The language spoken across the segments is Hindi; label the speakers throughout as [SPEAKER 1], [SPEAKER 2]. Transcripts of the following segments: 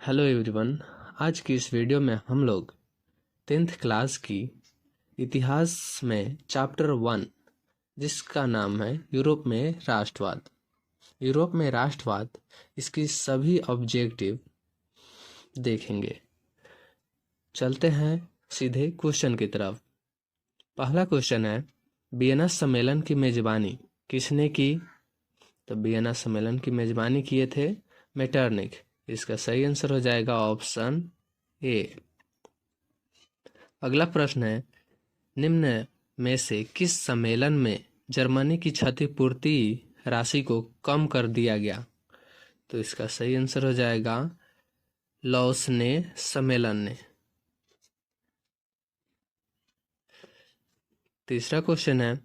[SPEAKER 1] Hello everyone. आज की इस वीडियो में हम लोग 10th क्लास की इतिहास में चैप्टर 1 जिसका नाम है यूरोप में राष्ट्रवाद। यूरोप में राष्ट्रवाद, इसकी सभी ऑब्जेक्टिव देखेंगे। चलते हैं सीधे क्वेश्चन की तरफ। पहला क्वेश्चन है, वियना सम्मेलन की मेजबानी किसने की? तो वियना सम्मेलन की मेजबानी किए थे मेटरनिख। इसका सही आंसर हो जाएगा ऑप्शन ए। अगला प्रश्न है, निम्न में से किस सम्मेलन में जर्मनी की क्षतिपूर्ति राशि को कम कर दिया गया? तो इसका सही आंसर हो जाएगा लौसने सम्मेलन ने। तीसरा क्वेश्चन है,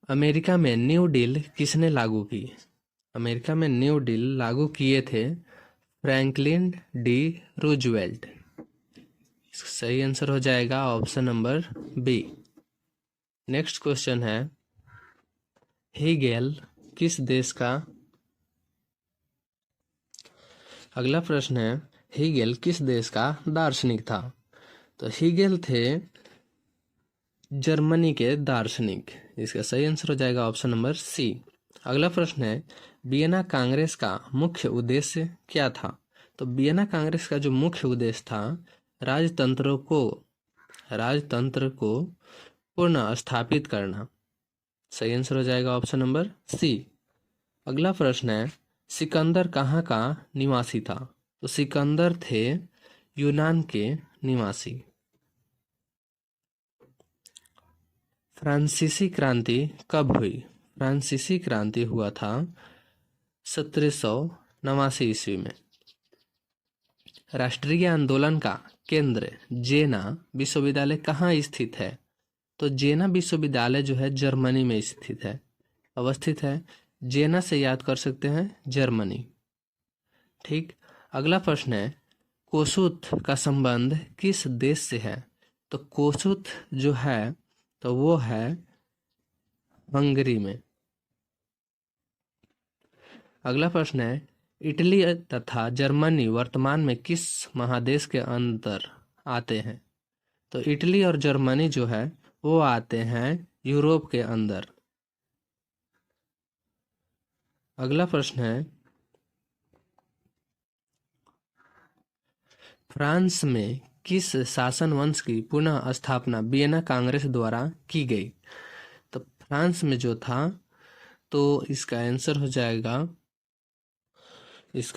[SPEAKER 1] अमेरिका में न्यू डील किसने लागू की? अमेरिका में न्यू डील लागू किए थे फ्रैंकलिन डी रूजवेल्ट। सही आंसर हो जाएगा option number B. Next question है, हेगेल किस देश का? अगला प्रश्न है, हेगेल किस देश का दार्शनिक था? तो हेगेल थे जर्मनी के दार्शनिक। इसका सही आंसर हो जाएगा ऑप्शन नंबर सी। अगला प्रश्न है, वियना कांग्रेस का मुख्य उद्देश्य क्या था? तो वियना कांग्रेस का जो मुख्य उद्देश्य था, राजतंत्र को पुनः स्थापित करना। सही आंसर हो जाएगा ऑप्शन नंबर सी। अगला प्रश्न है, सिकंदर कहाँ का निवासी था? तो सिकंदर थे यूनान के निवासी। फ्रांसीसी क्रांति कब हुई? फ्रांसीसी क्रांति हुआ था 1789 ईस्वी में। राष्ट्रीय आंदोलन का केंद्र जेना विश्वविद्यालय कहाँ स्थित है? तो जेना विश्वविद्यालय जो है जर्मनी में अवस्थित है। जेना से याद कर सकते हैं जर्मनी। ठीक। अगला प्रश्न है, कोसुत का संबंध किस देश से है? तो कोसुत जो है तो वो है हंगरी में। अगला प्रश्न है, इटली तथा जर्मनी वर्तमान में किस महादेश के अंदर आते हैं? तो इटली और जर्मनी जो है वो आते हैं यूरोप के अंदर। अगला प्रश्न है, फ्रांस में किस शासन वंश की पुनः स्थापना वियना कांग्रेस द्वारा की गई? तो फ्रांस में जो था तो इसका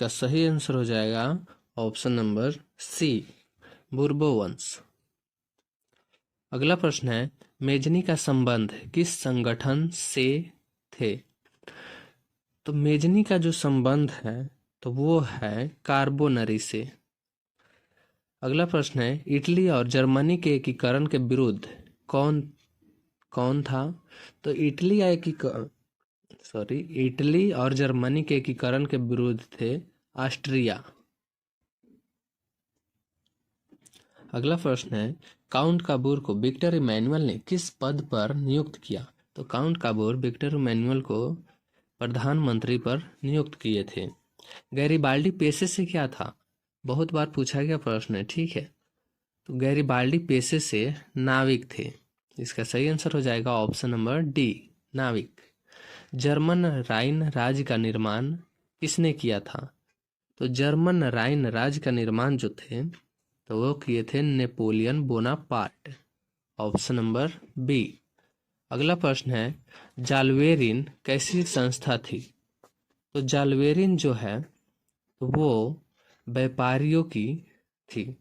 [SPEAKER 1] सही आंसर हो जाएगा ऑप्शन नंबर सी, बुर्बो वंश। अगला प्रश्न है, मेजनी का संबंध किस संगठन से थे? तो मेजनी का जो संबंध है तो वो है कार्बोनरी से। अगला प्रश्न है, इटली और जर्मनी के एकीकरण के विरुद्ध कौन था? तो इटली और जर्मनी के एकीकरण के विरुद्ध थे ऑस्ट्रिया। अगला प्रश्न है, काउंट काबूर को विक्टर इमैनुअल ने किस पद पर नियुक्त किया? तो काउंट काबूर विक्टर इमैनुअल को प्रधानमंत्री पर नियुक्त किए थे। गैरिबाल्डी पेशे से क्या था? बहुत बार पूछा गया प्रश्न है, ठीक है। तो गैरिबाल्डी पेशे से नाविक थे। इसका सही आंसर हो जाएगा ऑप्शन नंबर डी, नाविक। जर्मन राइन राज्य का निर्माण किसने किया था? तो जर्मन राइन राज्य का निर्माण जो थे तो वो किए थे Napoleon Bonaparte. Option number B. अगला प्रश्न है, जाल्वेरिन कैसी संस्था थी? तो जाल्वेरिन जो है तो वो व्यापारियों की थी।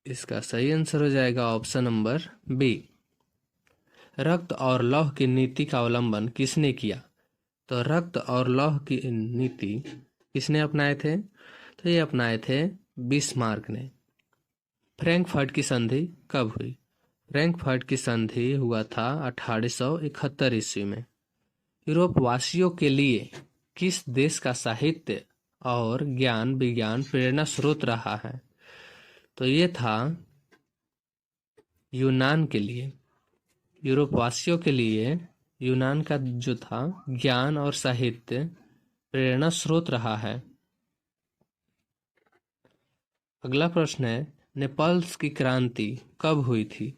[SPEAKER 1] इसका सही आंसर हो जाएगा ऑप्शन नंबर बी। रक्त और लौह की नीति का अवलंबन किसने किया? तो रक्त और लौह की नीति किसने अपनाए थे? तो ये अपनाए थे बिस्मार्क ने। फ्रैंकफर्ट की संधि कब हुई? फ्रैंकफर्ट की संधि हुआ था 1871 ईस्वी में। यूरोप वासियों के लिए किस देश का साहित्य और ज्ञान विज्ञान प्रेरणा स्रोत रहा है? तो ये था यूनान के लिए। यूरोप वासियों के लिए यूनान का जो था ज्ञान और साहित्य प्रेरणा स्रोत रहा है। अगला प्रश्न है नेपल्स की क्रांति कब हुई थी?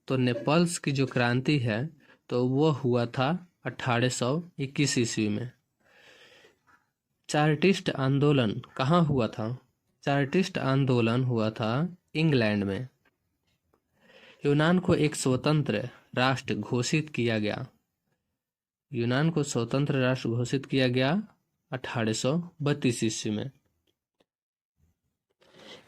[SPEAKER 1] तो नेपल्स की जो क्रांति है तो वो हुआ था 1821 ईस्वी में। चार्टिस्ट आंदोलन कहाँ हुआ था? चार्टिस्ट आंदोलन हुआ था इंग्लैंड में। यूनान को एक स्वतंत्र राष्ट्र घोषित किया गया। यूनान को स्वतंत्र राष्ट्र घोषित किया गया 1832 ईस्वी में।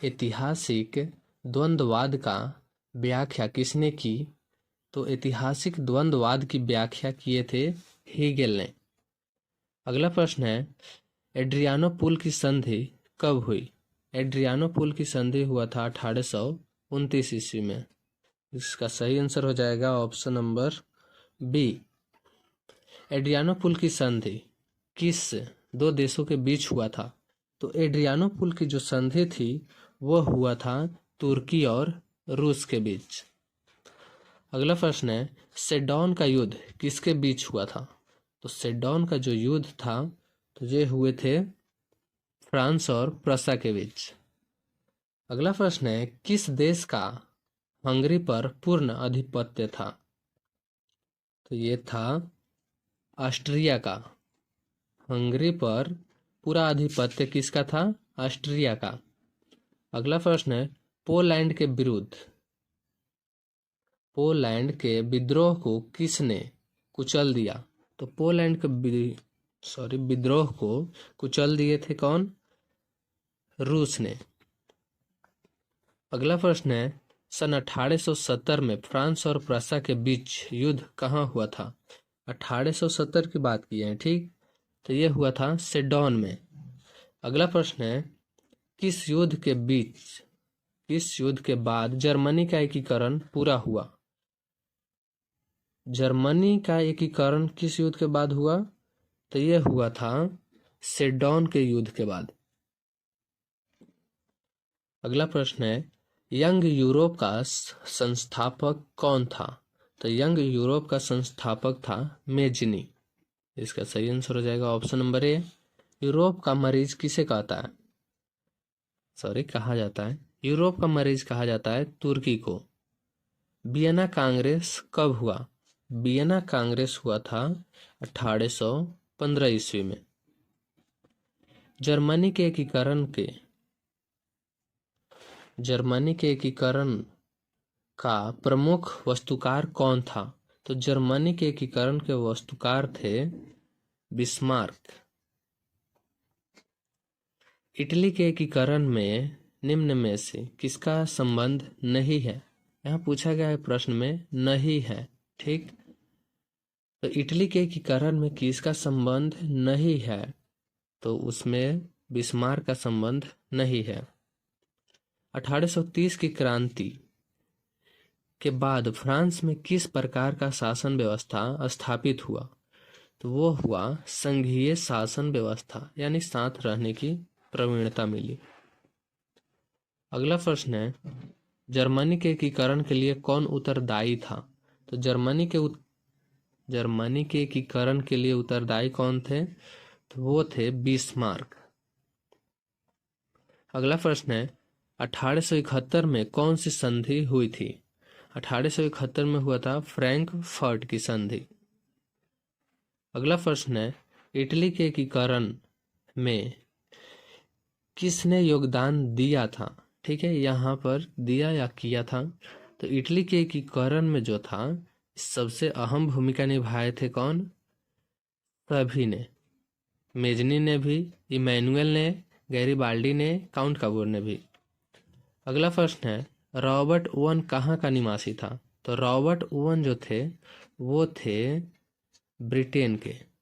[SPEAKER 1] ऐतिहासिक द्वंद्ववाद का व्याख्या किसने की? तो ऐतिहासिक द्वंद्ववाद की व्याख्या किए थे हेगेल ने। अगला प्रश्न है एड्रियानोपुल की संधि कब हुई? एड्रियानोपुल की संधि हुआ था 1829 ईस्वी में। इसका सही आंसर हो जाएगा ऑप्शन नंबर बी। एड्रियानोपुल की संधि किस दो देशों के बीच हुआ था? तो एड्रियानोपुल की जो संधि थी वो हुआ था तुर्की और रूस के बीच। अगला प्रश्न है सेडोन का युद्ध किसके बीच हुआ था? तो सेडोन का जो युद्ध था तो ये हुए थे फ्रांस और प्रसा के बीच। अगला प्रश्न है किस देश का हंगरी पर पूर्ण आधिपत्य था? तो ये था ऑस्ट्रिया का। हंगरी पर पूरा आधिपत्य किसका था? ऑस्ट्रिया का। अगला प्रश्न है पोलैंड के विद्रोह को किसने कुचल दिया? तो पोलैंड के विद्रोह को कुचल दिए थे कौन? रूस ने। अगला प्रश्न है सन 1870 में फ्रांस और प्रसा के बीच युद्ध कहाँ हुआ था? 1870 की बात की है, ठीक। तो ये हुआ था सेडोन में। अगला प्रश्न है किस युद्ध के बाद जर्मनी का एकीकरण पूरा हुआ? जर्मनी का एकीकरण किस युद्ध के बाद हुआ? तो ये हुआ था सेडोन के युद्ध के बाद। अगला प्रश्न है यंग यूरोप का संस्थापक कौन था? तो यंग यूरोप का संस्थापक था मेजनी। इसका सही आंसर हो जाएगा ऑप्शन नंबर ए। यूरोप का मरीज किसे कहा जाता है? यूरोप का मरीज कहा जाता है तुर्की को। वियना कांग्रेस कब हुआ? वियना कांग्रेस हुआ था 1815 ईस्वी में। जर्मनी के एकीकरण का प्रमुख वस्तुकार कौन था? तो जर्मनी के एकीकरण के वस्तुकार थे बिस्मार्क। इटली के एकीकरण में निम्न में से किसका संबंध नहीं है? यहाँ पूछा गया है प्रश्न में नहीं है, ठीक। तो इटली के एकीकरण में किसका संबंध नहीं है? तो उसमें बिस्मार्क का संबंध नहीं है। 1830 की क्रांति के बाद फ्रांस में किस प्रकार का शासन व्यवस्था स्थापित हुआ? तो वो हुआ संघीय शासन व्यवस्था, यानी साथ रहने की प्रवीणता मिली। अगला प्रश्न है जर्मनी के एकीकरण के लिए कौन उत्तरदायी था? तो जर्मनी के एकीकरण के लिए उत्तरदायी कौन थे? तो वो थे बिस्मार्क। अगला प्रश्न है 1871 में कौन सी संधि हुई थी? 1871 में हुआ था फ्रैंकफर्ट की संधि। अगला प्रश्न है इटली के एकीकरण में किसने योगदान दिया था? ठीक है, यहाँ पर दिया या किया था। तो इटली के एकीकरण में जो था सबसे अहम भूमिका निभाए थे कौन? सभी ने। मेजनी ने भी, इमैनुअल ने, गैरीबाल्डी ने, काउंट काबूर ने भी। अगला प्रश्न है रॉबर्ट ओवन कहाँ का निवासी था? तो रॉबर्ट ओवन जो थे वो थे ब्रिटेन के।